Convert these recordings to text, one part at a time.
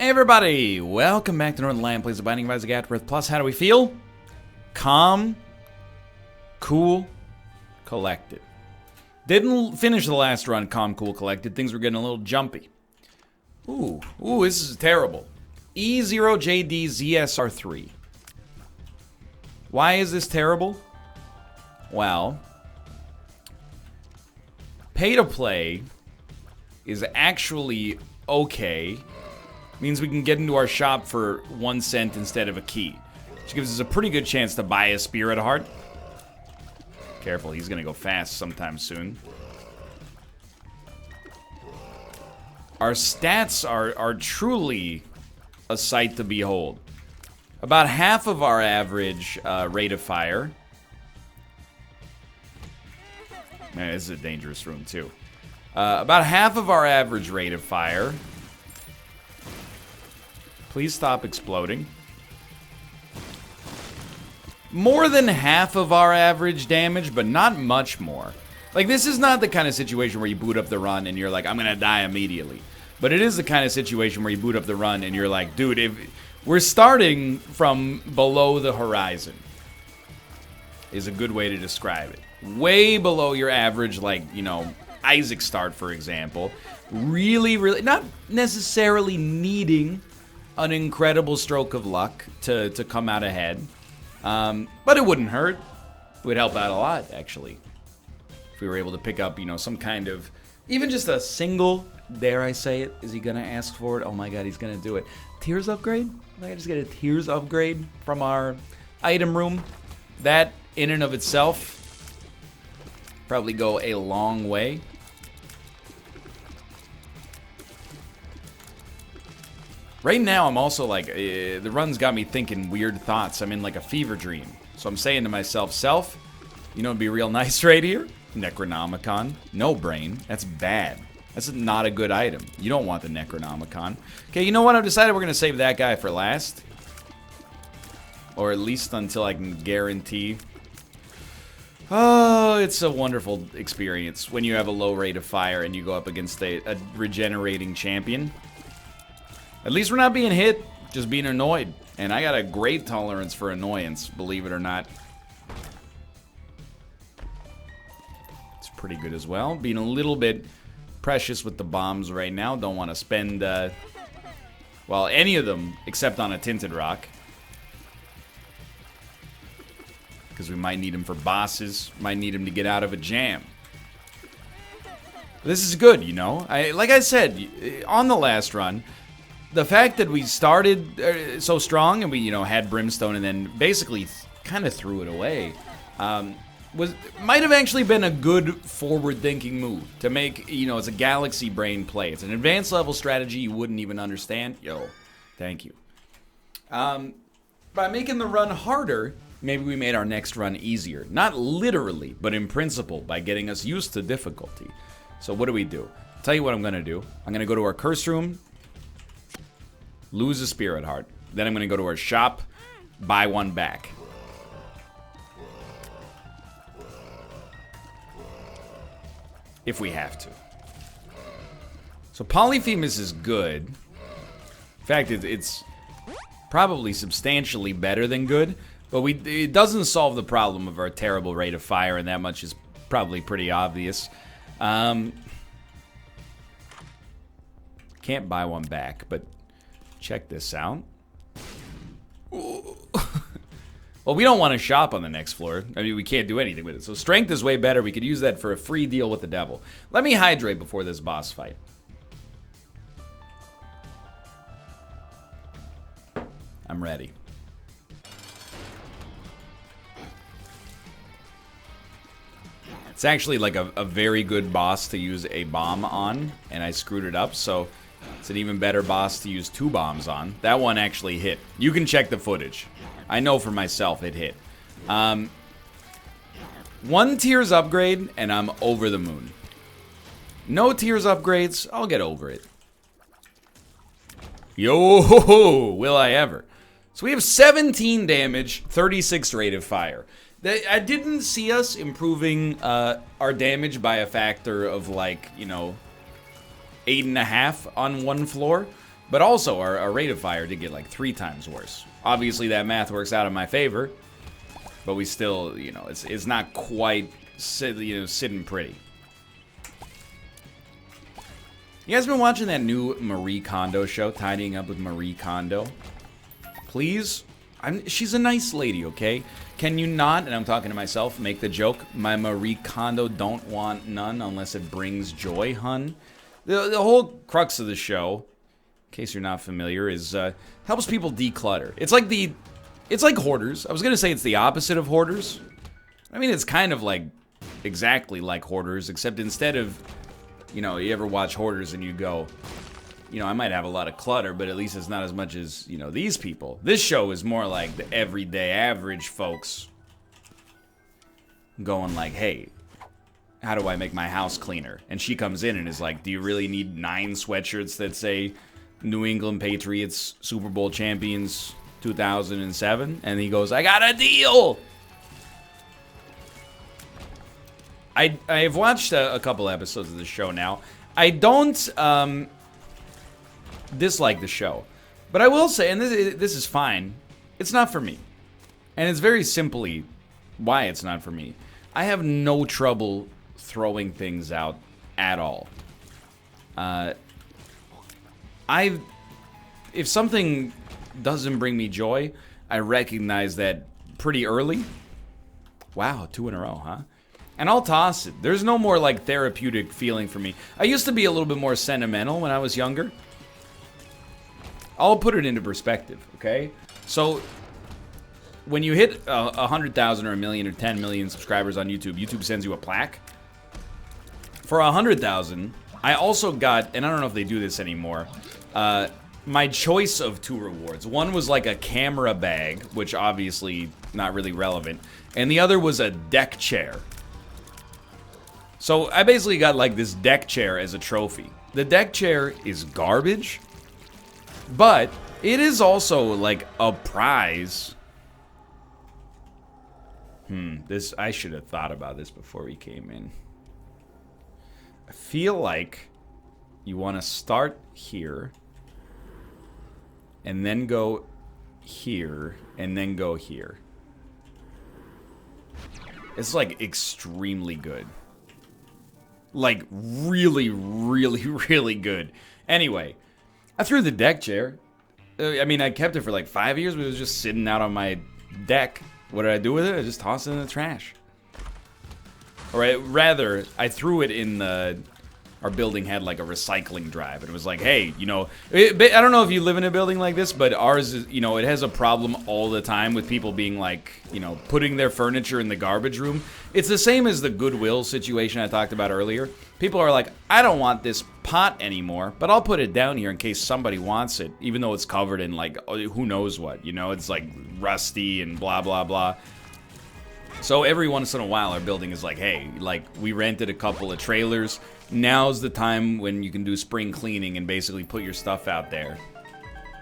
Hey everybody, welcome back to Northernlion Plays the Binding of Isaac Afterbirth Plus. How do we feel? Calm, cool, collected. Didn't finish the last run calm, cool, collected. Things were getting a little jumpy. Ooh, this is terrible. E0JDZSR3. Why is this terrible? Well, pay to play is actually okay. Means we can get into our shop for 1 cent instead of a key, which gives us a pretty good chance to buy a spirit heart. Careful, he's gonna go fast sometime soon. Our stats are truly a sight to behold. About half of our average rate of fire. Man, this is a dangerous room too. About half of our average rate of fire. Please stop exploding. More than half of our average damage, but not much more. Like, this is not the kind of situation where you boot up the run and you're like, I'm gonna die immediately. But it is the kind of situation where you boot up the run and you're like, dude, if we're starting from below the horizon, is a good way to describe it. Way below your average, like, you know, Isaac start, for example. Really, not necessarily needing an incredible stroke of luck to come out ahead. But it wouldn't hurt. It would help out a lot, actually. If we were able to pick up, you know, some kind of, even just a single, dare I say it, is he gonna ask for it? Oh my god, he's gonna do it. Tears upgrade? Can I just get a tears upgrade from our item room? That, in and of itself, probably go a long way. Right now, I'm also like, the run's got me thinking weird thoughts. I'm in like a fever dream. So I'm saying to myself, self, you know, it'd be real nice right here? Necronomicon. No brain. That's bad. That's not a good item. You don't want the Necronomicon. Okay, you know what? I've decided we're going to save that guy for last. Or at least until I can guarantee. Oh, it's a wonderful experience when you have a low rate of fire and you go up against a regenerating champion. At least we're not being hit, just being annoyed. And I got a great tolerance for annoyance, believe it or not. It's pretty good as well. Being a little bit precious with the bombs right now. Don't want to spend, well, any of them except on a tinted rock. Because we might need them for bosses. Might need them to get out of a jam. This is good, you know. Like I said, on the last run, the fact that we started so strong and we, you know, had Brimstone and then basically kind of threw it away, might have actually been a good forward-thinking move to make, you know, it's a galaxy brain play. It's an advanced level strategy you wouldn't even understand. Yo, thank you. By making the run harder, maybe we made our next run easier. Not literally, but in principle, by getting us used to difficulty. So what do? I'll tell you what I'm going to do. I'm going to go to our curse room, lose a spirit heart. Then I'm going to go to our shop, buy one back. If we have to. So Polyphemus is good. In fact, it's probably substantially better than good. But it doesn't solve the problem of our terrible rate of fire, and that much is probably pretty obvious. Can't buy one back, but check this out. Well, we don't want to shop on the next floor. I mean, we can't do anything with it. So strength is way better. We could use that for a free deal with the devil. Let me hydrate before this boss fight. I'm ready. It's actually like a very good boss to use a bomb on, and I screwed it up, so it's an even better boss to use 2 bombs on. That one actually hit. You can check the footage. I know for myself it hit. 1 tears upgrade, and I'm over the moon. No tears upgrades, I'll get over it. Yo, will I ever. So we have 17 damage, 36 rate of fire. I didn't see us improving our damage by a factor of, like, you know, 8.5 on one floor. But also, our rate of fire did get like 3 times worse. Obviously, that math works out in my favor. But we still, you know, it's not quite, sitting pretty. You guys been watching that new Marie Kondo show, Tidying Up with Marie Kondo? Please? She's a nice lady, okay? Can you not, and I'm talking to myself, make the joke, my Marie Kondo don't want none unless it brings joy, hun? The whole crux of the show, in case you're not familiar, is helps people declutter. It's like Hoarders. I was gonna say it's the opposite of Hoarders. I mean, it's kind of like exactly like Hoarders, except instead of, you know, you ever watch Hoarders and you go, you know, I might have a lot of clutter, but at least it's not as much as, you know, these people. This show is more like the everyday average folks going like, hey, how do I make my house cleaner? And she comes in and is like, do you really need 9 sweatshirts that say New England Patriots Super Bowl champions 2007? And he goes, I got a deal! I've watched a couple episodes of the show now. I don't dislike the show. But I will say, and this is fine, it's not for me. And it's very simply why it's not for me. I have no trouble throwing things out at all. If something doesn't bring me joy, I recognize that pretty early. Wow, 2 in a row, huh? And I'll toss it. There's no more like therapeutic feeling for me. I used to be a little bit more sentimental when I was younger. I'll put it into perspective, okay? So when you hit 100,000 or 1 million or 10 million subscribers on YouTube, YouTube sends you a plaque. For 100,000, I also got, and I don't know if they do this anymore, my choice of 2 rewards. One was like a camera bag, which obviously not really relevant, and the other was a deck chair. So I basically got like this deck chair as a trophy. The deck chair is garbage, but it is also like a prize. I should have thought about this before we came in. I feel like you want to start here, and then go here, and then go here. It's like extremely good. Like really, really, really good. Anyway, I threw the deck chair. I mean, I kept it for like 5 years, but it was just sitting out on my deck. What did I do with it? I just tossed it in the trash. Or rather, I threw it in the... Our building had like a recycling drive, and it was like, hey, you know, I don't know if you live in a building like this, but ours is, you know, it has a problem all the time with people being like, you know, putting their furniture in the garbage room. It's the same as the Goodwill situation I talked about earlier. People are like, I don't want this pot anymore, but I'll put it down here in case somebody wants it, even though it's covered in like, who knows what, you know, it's like rusty and blah, blah, blah. So every once in a while, our building is like, hey, like, we rented a couple of trailers. Now's the time when you can do spring cleaning and basically put your stuff out there.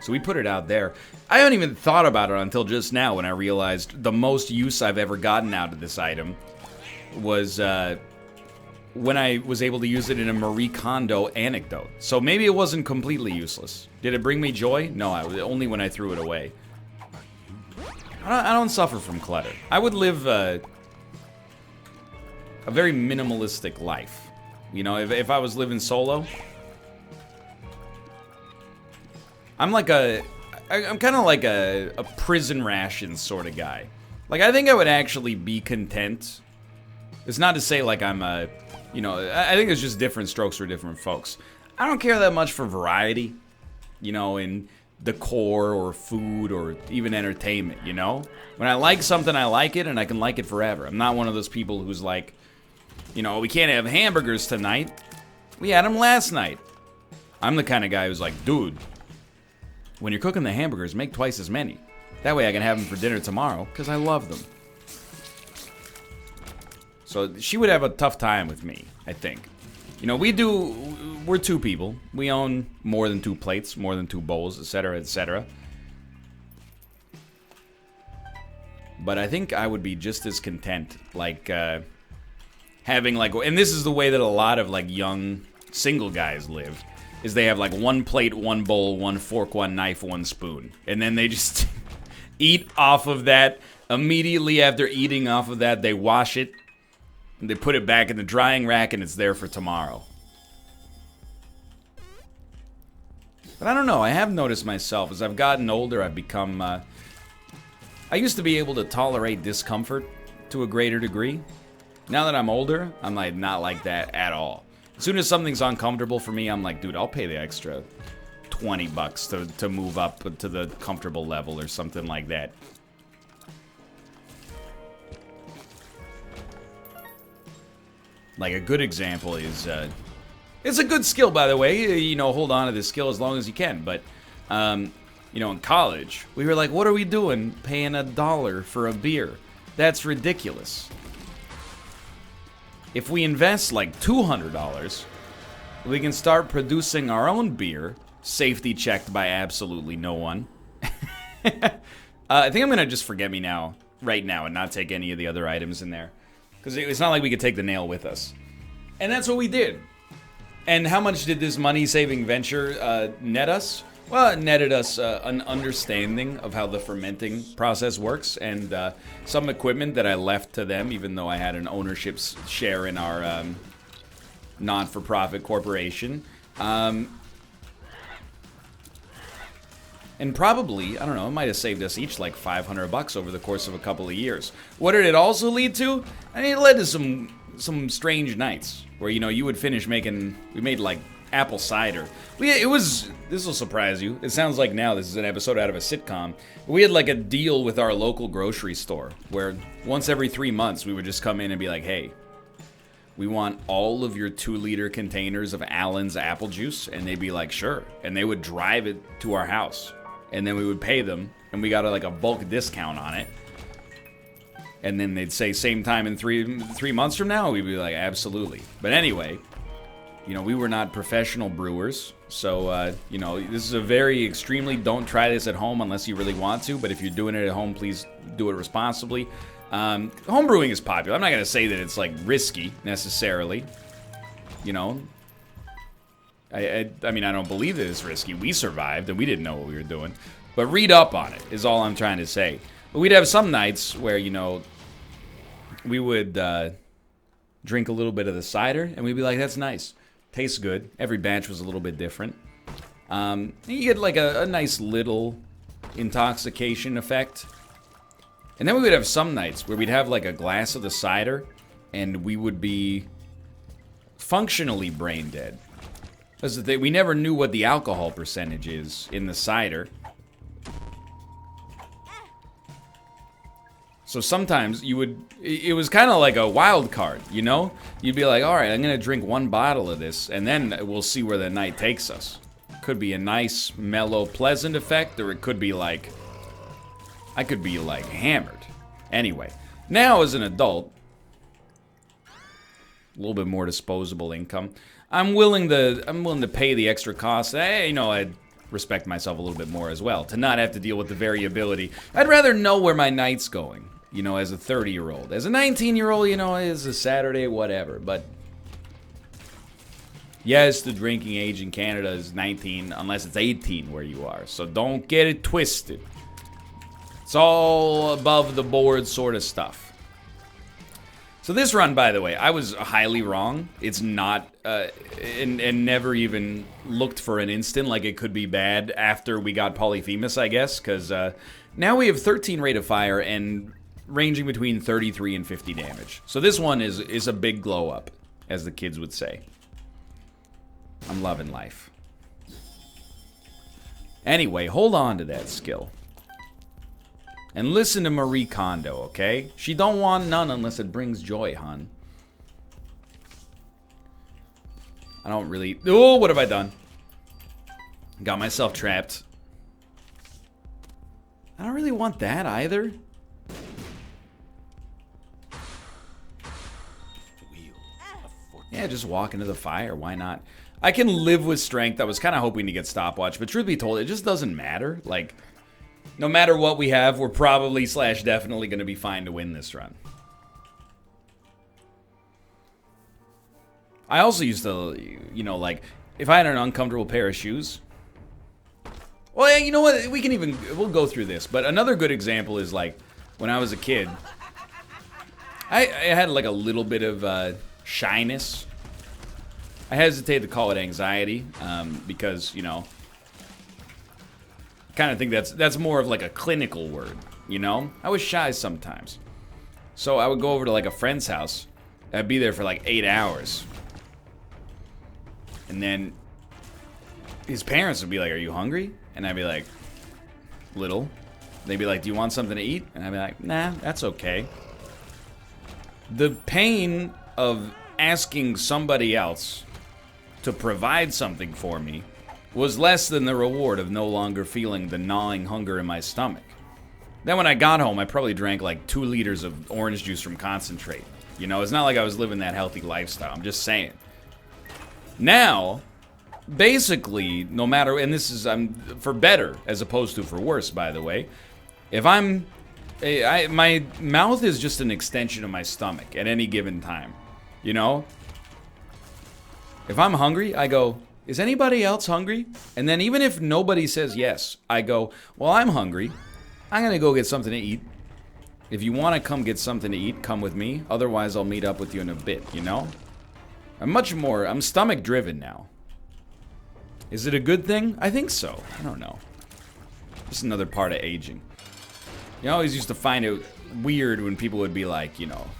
So we put it out there. I haven't even thought about it until just now when I realized the most use I've ever gotten out of this item was when I was able to use it in a Marie Kondo anecdote. So maybe it wasn't completely useless. Did it bring me joy? No, only when I threw it away. I don't suffer from clutter. I would live a very minimalistic life. You know, if I was living solo, I'm kind of like a prison ration sort of guy. Like, I think I would actually be content. It's not to say like I'm a, you know, I think it's just different strokes for different folks. I don't care that much for variety, you know, in decor or food or even entertainment, you know? When I like something, I like it, and I can like it forever. I'm not one of those people who's like, you know, we can't have hamburgers tonight. We had them last night. I'm the kind of guy who's like, dude, when you're cooking the hamburgers, make twice as many. That way I can have them for dinner tomorrow, because I love them. So she would have a tough time with me, I think. You know, we're 2 people. We own more than 2 plates, more than 2 bowls, etc., etc. But I think I would be just as content, like, having, like, and this is the way that a lot of, like, young single guys live. is they have like one plate, one bowl, one fork, one knife, one spoon. And then they just eat off of that. Immediately after eating off of that, they wash it. And they put it back in the drying rack and it's there for tomorrow. But I don't know, I have noticed myself, as I've gotten older, I've become, I used to be able to tolerate discomfort to a greater degree. Now that I'm older, I'm like, not like that at all. As soon as something's uncomfortable for me, I'm like, dude, I'll pay the extra 20 bucks to move up to the comfortable level or something like that. Like a good example is, it's a good skill, by the way. You know, hold on to this skill as long as you can. But, you know, in college, we were like, what are we doing paying $1 for a beer? That's ridiculous. If we invest like $200, we can start producing our own beer, safety checked by absolutely no one. I think I'm going to just forget me now, right now, and not take any of the other items in there. Because it's not like we could take the nail with us. And that's what we did. And how much did this money-saving venture net us? Well, it netted us an understanding of how the fermenting process works and some equipment that I left to them, even though I had an ownership share in our non-for-profit corporation. And probably, I don't know, it might have saved us each like $500 over the course of a couple of years. What did it also lead to? I mean, it led to some strange nights where, you know, you would finish making, we made like apple cider. This will surprise you. It sounds like now this is an episode out of a sitcom. We had like a deal with our local grocery store where once every 3 months we would just come in and be like, hey, we want all of your 2-liter containers of Allen's apple juice. And they'd be like, sure. And they would drive it to our house. And then we would pay them, and we got like a bulk discount on it. And then they'd say same time in three months from now, we'd be like, absolutely. But anyway, you know, we were not professional brewers, so you know, this is a very extremely don't try this at home unless you really want to. But if you're doing it at home, please do it responsibly. Home brewing is popular. I'm not gonna say that it's like risky necessarily. You know. I mean, I don't believe that it's risky. We survived, and we didn't know what we were doing. But read up on it, is all I'm trying to say. But we'd have some nights where, you know, we would drink a little bit of the cider, and we'd be like, that's nice. Tastes good. Every batch was a little bit different. You get, like, a nice little intoxication effect. And then we would have some nights where we'd have, like, a glass of the cider, and we would be functionally brain dead. That's the thing. We never knew what the alcohol percentage is in the cider. So sometimes you would, it was kind of like a wild card, you know? You'd be like, all right, I'm going to drink one bottle of this, and then we'll see where the night takes us. Could be a nice, mellow, pleasant effect, or it could be like, I could be like hammered. Anyway, now as an adult, a little bit more disposable income. I'm willing to pay the extra cost. Hey, you know, I'd respect myself a little bit more as well to not have to deal with the variability. I'd rather know where my night's going, you know, as a 30-year-old. As a 19-year-old, you know, it's a Saturday, whatever. But yes, the drinking age in Canada is 19, unless it's 18 where you are. So don't get it twisted. It's all above the board sort of stuff. So this run, by the way, I was highly wrong. It's not, and never even looked for an instant like it could be bad after we got Polyphemus, I guess, because now we have 13 rate of fire and ranging between 33 and 50 damage. So this one is a big glow up, as the kids would say. I'm loving life. Anyway, hold on to that skill. And listen to Marie Kondo, okay? She don't want none unless it brings joy, hon. I don't really... Oh, what have I done? Got myself trapped. I don't really want that either. Yeah, just walk into the fire. Why not? I can live with strength. I was kind of hoping to get stopwatch, but truth be told, it just doesn't matter. Like... no matter what we have, we're probably / definitely going to be fine to win this run. I also used to, you know, like, if I had an uncomfortable pair of shoes. Well, yeah, you know what? We'll go through this. But another good example is like when I was a kid, I had like a little bit of shyness. I hesitate to call it anxiety because, you know, I kind of think that's more of like a clinical word, you know? I was shy sometimes. So I would go over to like a friend's house. I'd be there for like 8 hours. And then his parents would be like, "Are you hungry?" And I'd be like, "Little." They'd be like, "Do you want something to eat?" And I'd be like, "Nah, that's okay." The pain of asking somebody else to provide something for me was less than the reward of no longer feeling the gnawing hunger in my stomach. Then when I got home, I probably drank like 2 liters of orange juice from concentrate. You know, it's not like I was living that healthy lifestyle. I'm just saying. Now, basically, no matter, and this is for better as opposed to for worse, by the way. If my mouth is just an extension of my stomach at any given time. You know? If I'm hungry, I go, "Is anybody else hungry?" And then even if nobody says yes, I go, "Well, I'm hungry. I'm gonna go get something to eat. If you want to come get something to eat, come with me. Otherwise, I'll meet up with you in a bit," you know? I'm stomach driven now. Is it a good thing? I think so. I don't know. Just another part of aging. You know, I always used to find it weird when people would be like, you know,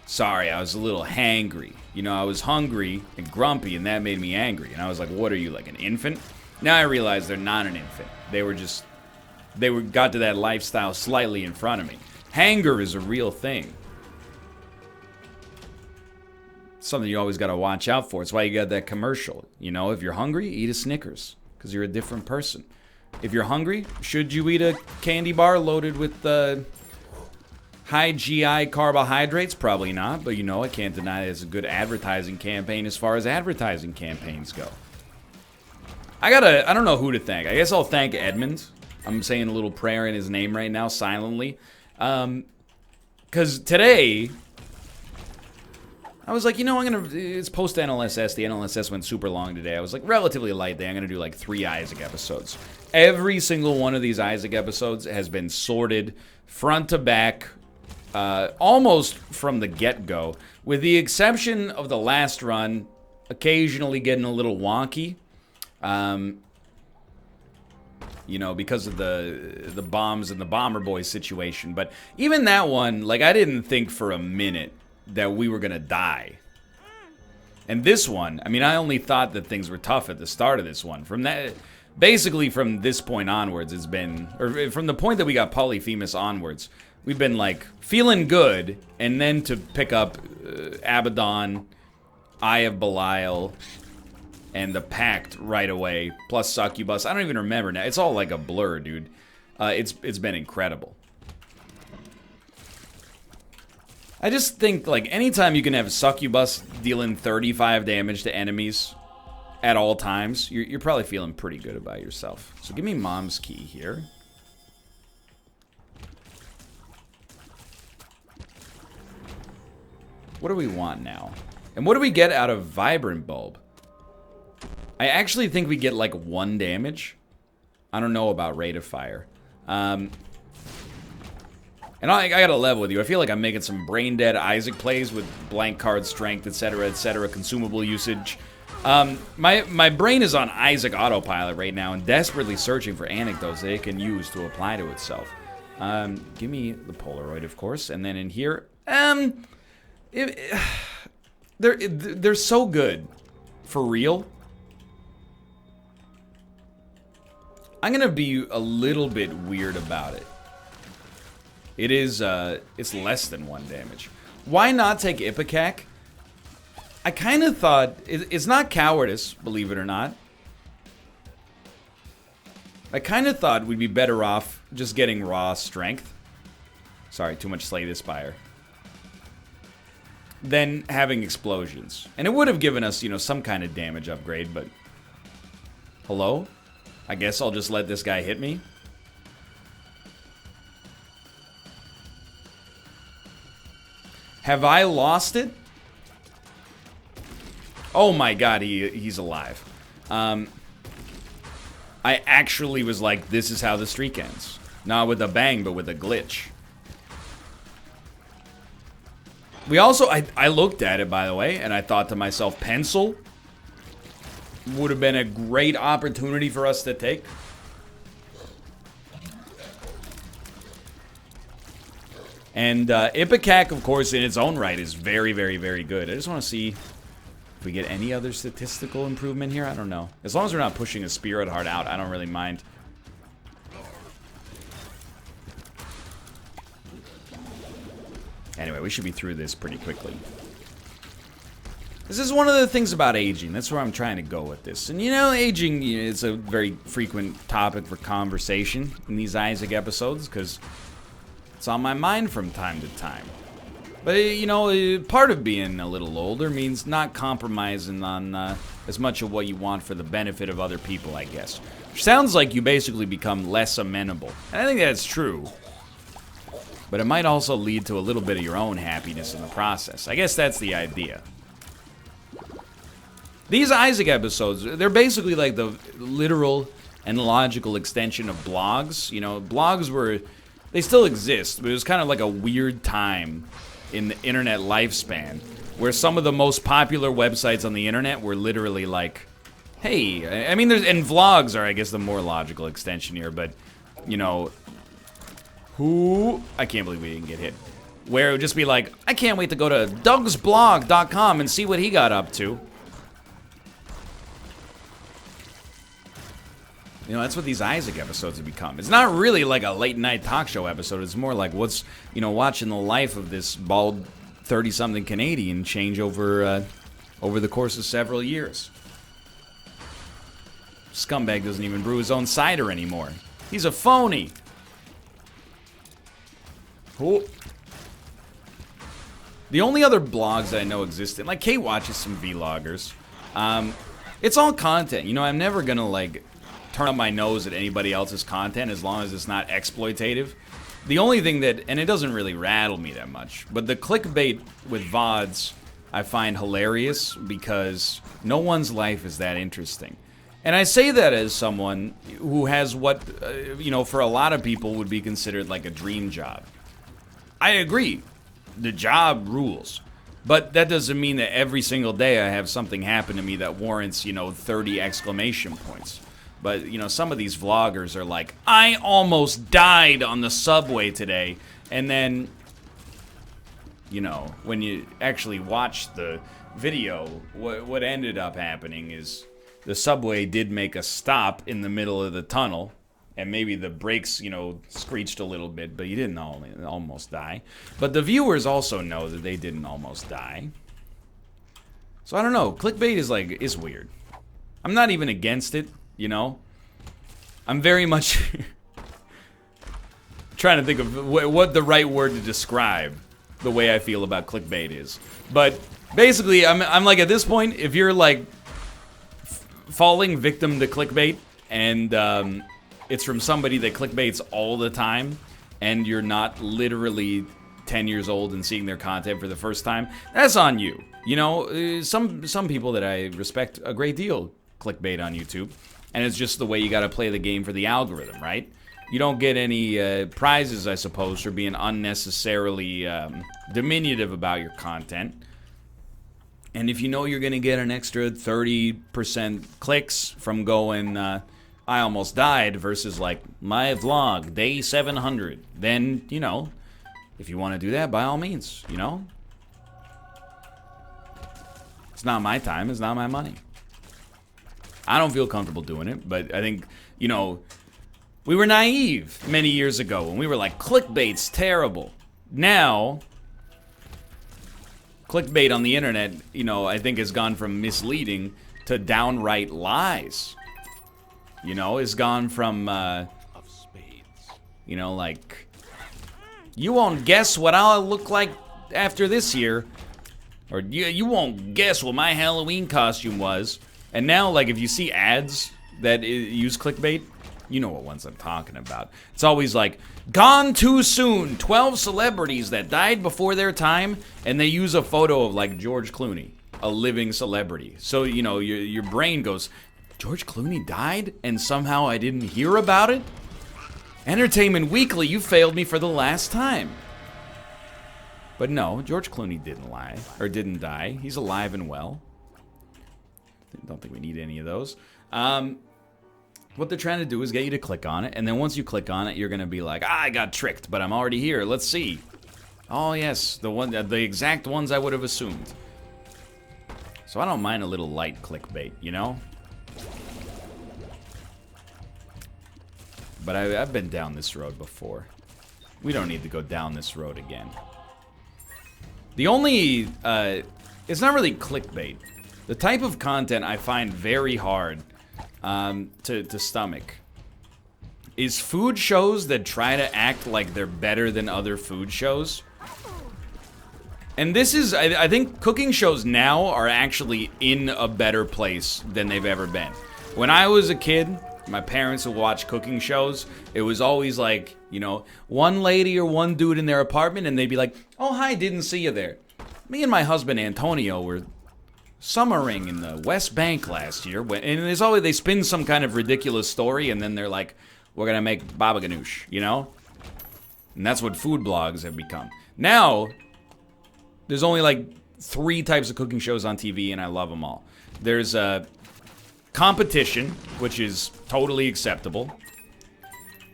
"Sorry, I was a little hangry. You know, I was hungry and grumpy, and that made me angry." And I was like, "What are you, like an infant?" Now I realize they're not an infant. They got to that lifestyle slightly in front of me. Hanger is a real thing. Something you always got to watch out for. It's why you got that commercial. You know, if you're hungry, eat a Snickers, because you're a different person. If you're hungry, should you eat a candy bar loaded with high GI carbohydrates? Probably not, but you know, I can't deny it's a good advertising campaign as far as advertising campaigns go. I don't know who to thank. I guess I'll thank Edmund. I'm saying a little prayer in his name right now, silently. Because today, I was like, you know, it's post-NLSS. The NLSS went super long today. I was like, relatively light day. I'm going to do like 3 Isaac episodes. Every single one of these Isaac episodes has been sorted front to back, almost from the get-go, with the exception of the last run, occasionally getting a little wonky. You know, because of the bombs and the Bomber Boy situation. But even that one, like, I didn't think for a minute that we were gonna die. And this one, I mean, I only thought that things were tough at the start of this one. Basically from this point onwards, it's been, or from the point that we got Polyphemus onwards, we've been like feeling good, and then to pick up Abaddon, Eye of Belial, and the Pact right away, plus Succubus. I don't even remember now. It's all like a blur, dude. It's been incredible. I just think, like, anytime you can have Succubus dealing 35 damage to enemies at all times, you're probably feeling pretty good about yourself. So give me Mom's Key here. What do we want now? And what do we get out of Vibrant Bulb? I actually think we get like 1 damage. I don't know about Rate of Fire. And I gotta level with you. I feel like I'm making some brain dead Isaac plays with blank card strength, etc., consumable usage. My brain is on Isaac autopilot right now and desperately searching for anecdotes that it can use to apply to itself. Give me the Polaroid, of course, and then in here, they're so good for real. I'm gonna be a little bit weird about it. It is, it's less than 1 damage. Why not take Ipecac? I kind of thought, it's not cowardice, believe it or not. I kind of thought we'd be better off just getting raw strength. Sorry, too much Slay the Spire. Than having explosions. And it would have given us, you know, some kind of damage upgrade, but... Hello? I guess I'll just let this guy hit me. Have I lost it? Oh my god, he's alive. I actually was like, this is how the streak ends. Not with a bang, but with a glitch. We also, I looked at it, by the way, and I thought to myself, pencil would have been a great opportunity for us to take. And Ipecac, of course, in its own right, is very, very, very good. I just want to see if we get any other statistical improvement here. I don't know. As long as we're not pushing a Spirit Heart out, I don't really mind. Anyway, we should be through this pretty quickly. This is one of the things about aging. That's where I'm trying to go with this. And you know, aging is a very frequent topic for conversation in these Isaac episodes, because it's on my mind from time to time. But, you know, part of being a little older means not compromising on as much of what you want for the benefit of other people, I guess. Which sounds like you basically become less amenable. And I think that's true. But it might also lead to a little bit of your own happiness in the process. I guess that's the idea. These Isaac episodes, they're basically like the literal and logical extension of blogs. You know, blogs were, they still exist, but it was kind of like a weird time in the internet lifespan where some of the most popular websites on the internet were literally like, hey, I mean, and vlogs are, I guess, the more logical extension here, but, you know, I can't believe we didn't get hit. Where it would just be like, I can't wait to go to dougsblog.com and see what he got up to. You know, that's what these Isaac episodes have become. It's not really like a late night talk show episode. It's more like what's, you know, watching the life of this bald 30-something Canadian change over the course of several years. Scumbag doesn't even brew his own cider anymore. He's a phony. Cool. The only other blogs that I know exist, like Kate watches some vloggers. It's all content. You know, I'm never gonna like turn up my nose at anybody else's content as long as it's not exploitative. The only thing that, and it doesn't really rattle me that much, but the clickbait with VODs I find hilarious because no one's life is that interesting. And I say that as someone who has what, you know, for a lot of people would be considered like a dream job. I agree. The job rules. But that doesn't mean that every single day I have something happen to me that warrants, you know, 30 exclamation points. But, you know, some of these vloggers are like, I almost died on the subway today. And then, you know, when you actually watch the video, what ended up happening is the subway did make a stop in the middle of the tunnel. And maybe the brakes, you know, screeched a little bit, but you didn't almost die. But the viewers also know that they didn't almost die. So I don't know. Clickbait is weird. I'm not even against it, you know. I'm very much trying to think of what the right word to describe the way I feel about clickbait is. But basically, I'm like at this point, if you're like falling victim to clickbait and it's from somebody that clickbaits all the time, and you're not literally 10 years old and seeing their content for the first time, that's on you. You know, some people that I respect a great deal clickbait on YouTube, and it's just the way you gotta play the game for the algorithm, right? You don't get any prizes, I suppose, for being unnecessarily diminutive about your content. And if you know you're gonna get an extra 30% clicks from going, I almost died versus like my vlog day 700, then, you know, if you want to do that, by all means, you know, it's not my time, it's not my money. I don't feel comfortable doing it, but I think, you know, we were naive many years ago when we were like, clickbait's terrible. Now clickbait on the internet, you know, I think has gone from misleading to downright lies. You know, it's gone from, you know, like, you won't guess what I'll look like after this year. Or you won't guess what my Halloween costume was. And now, like, if you see ads that use clickbait, you know what ones I'm talking about. It's always like, gone too soon, 12 celebrities that died before their time, and they use a photo of, like, George Clooney. a living celebrity. So, you know, your brain goes, George Clooney died and somehow I didn't hear about it? Entertainment Weekly, you failed me for the last time. But no, George Clooney didn't lie, or didn't die. He's alive and well. Don't think we need any of those. What they're trying to do is get you to click on it, and then once you click on it, you're gonna be like, I got tricked, but I'm already here. Let's see. Oh yes, the exact ones I would have assumed. So I don't mind a little light clickbait, you know? But I've been down this road before. We don't need to go down this road again. The only, it's not really clickbait. The type of content I find very hard to stomach is food shows that try to act like they're better than other food shows. And this is, I think cooking shows now are actually in a better place than they've ever been. When I was a kid, my parents would watch cooking shows. It was always like, you know, one lady or one dude in their apartment, and they'd be like, oh, hi, didn't see you there. Me and my husband Antonio were summering in the West Bank last year, and there's always, they spin some kind of ridiculous story, and then they're like, we're gonna make baba ganoush, you know? And that's what food blogs have become. Now, there's only like 3 types of cooking shows on TV, and I love them all. There's competition, which is totally acceptable.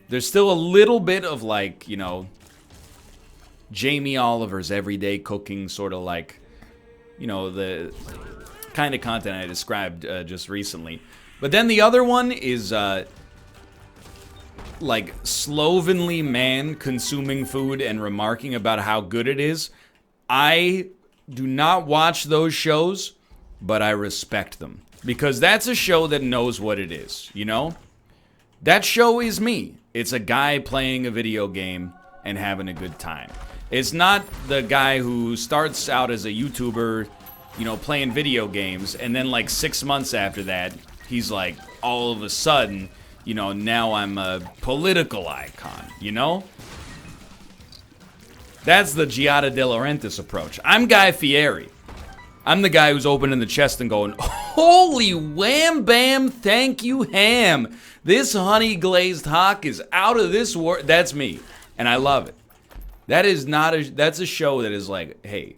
There's still a little bit of like, you know, Jamie Oliver's everyday cooking, sort of like, you know, the kind of content I described just recently. But then the other one is like slovenly man consuming food and remarking about how good it is. I do not watch those shows, but I respect them. Because that's a show that knows what it is, you know? That show is me. It's a guy playing a video game and having a good time. It's not the guy who starts out as a YouTuber, you know, playing video games, and then like 6 months after that, he's like, all of a sudden, you know, now I'm a political icon, you know? That's the Giada De Laurentiis approach. I'm Guy Fieri. I'm the guy who's opening the chest and going, holy wham bam, thank you ham. This honey glazed hock is out of this world. That's me, and I love it. That is not a, that's a show that is like, hey,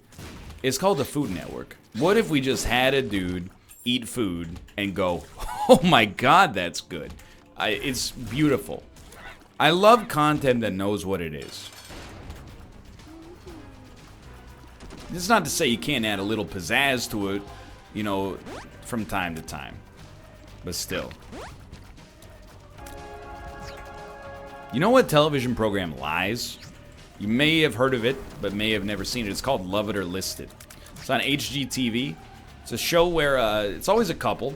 it's called the Food Network. What if we just had a dude eat food and go, oh my God, that's good. It's beautiful. I love content that knows what it is. It's not to say you can't add a little pizzazz to it, you know, from time to time. But still. You know what television program lies? You may have heard of it, but may have never seen it. It's called Love It or List It. It's on HGTV. It's a show where it's always a couple.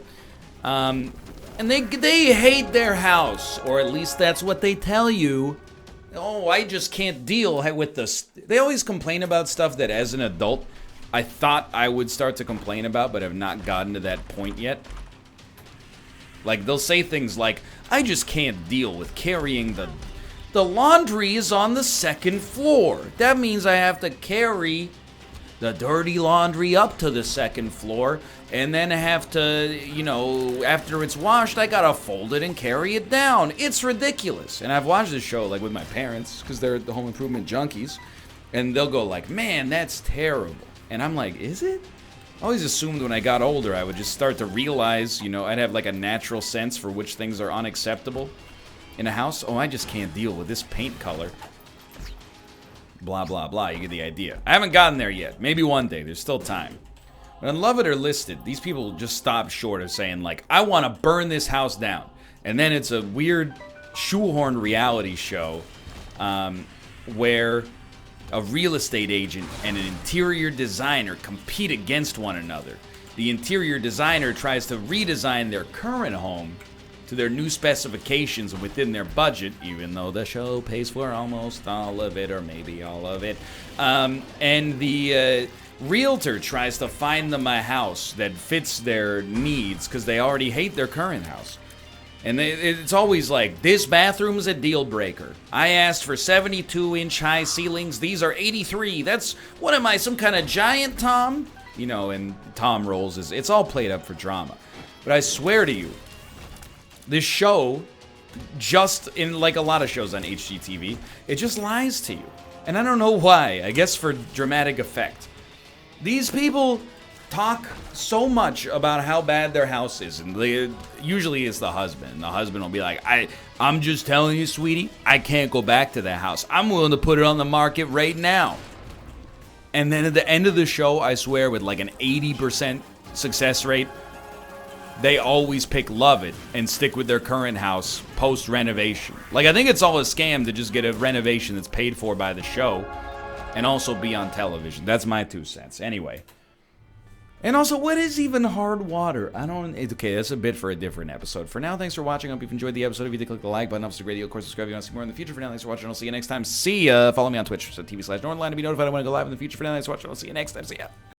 And they hate their house, or at least that's what they tell you. Oh, I just can't deal with this. They always complain about stuff that as an adult, I thought I would start to complain about, but have not gotten to that point yet. Like, they'll say things like, I just can't deal with carrying the laundry is on the 2nd floor. That means I have to carry the dirty laundry up to the 2nd floor, and then have to, you know, after it's washed, I gotta fold it and carry it down. It's ridiculous. And I've watched this show, like, with my parents, because they're the home improvement junkies, and they'll go like, man, that's terrible. And I'm like, is it? I always assumed when I got older, I would just start to realize, you know, I'd have like a natural sense for which things are unacceptable in a house. Oh, I just can't deal with this paint color. Blah, blah, blah. You get the idea. I haven't gotten there yet. Maybe one day. There's still time. But on Love It or List It, these people just stop short of saying, like, I want to burn this house down. And then it's a weird shoehorn reality show where a real estate agent and an interior designer compete against one another. The interior designer tries to redesign their current home to their new specifications within their budget, even though the show pays for almost all of it, or maybe all of it. And the realtor tries to find them a house that fits their needs because they already hate their current house. And it's always like, this bathroom's a deal breaker. I asked for 72-inch high ceilings. These are 83. That's, what am I, some kind of giant, Tom? and Tom rolls it's all played up for drama. But I swear to you, this show, just in like a lot of shows on HGTV, it just lies to you. And I don't know why. I guess for dramatic effect. These people talk so much about how bad their house is, and usually it's the husband. The husband will be like, I'm just telling you, sweetie, I can't go back to that house. I'm willing to put it on the market right now. And then at the end of the show, I swear, with like an 80% success rate, they always pick love it and stick with their current house post-renovation. Like, I think it's all a scam to just get a renovation that's paid for by the show and also be on television. That's my 2 cents. Anyway. And also, what is even hard water? Okay, that's a bit for a different episode. For now, thanks for watching. I hope you've enjoyed the episode. If you did, click the like button. Helps the radio. Of course, subscribe if you want to see more in the future. For now, thanks for watching. I'll see you next time. See ya. Follow me on Twitch, TV/Northernlion to be notified when I go live in the future. For now, thanks for watching. I'll see you next time. See ya.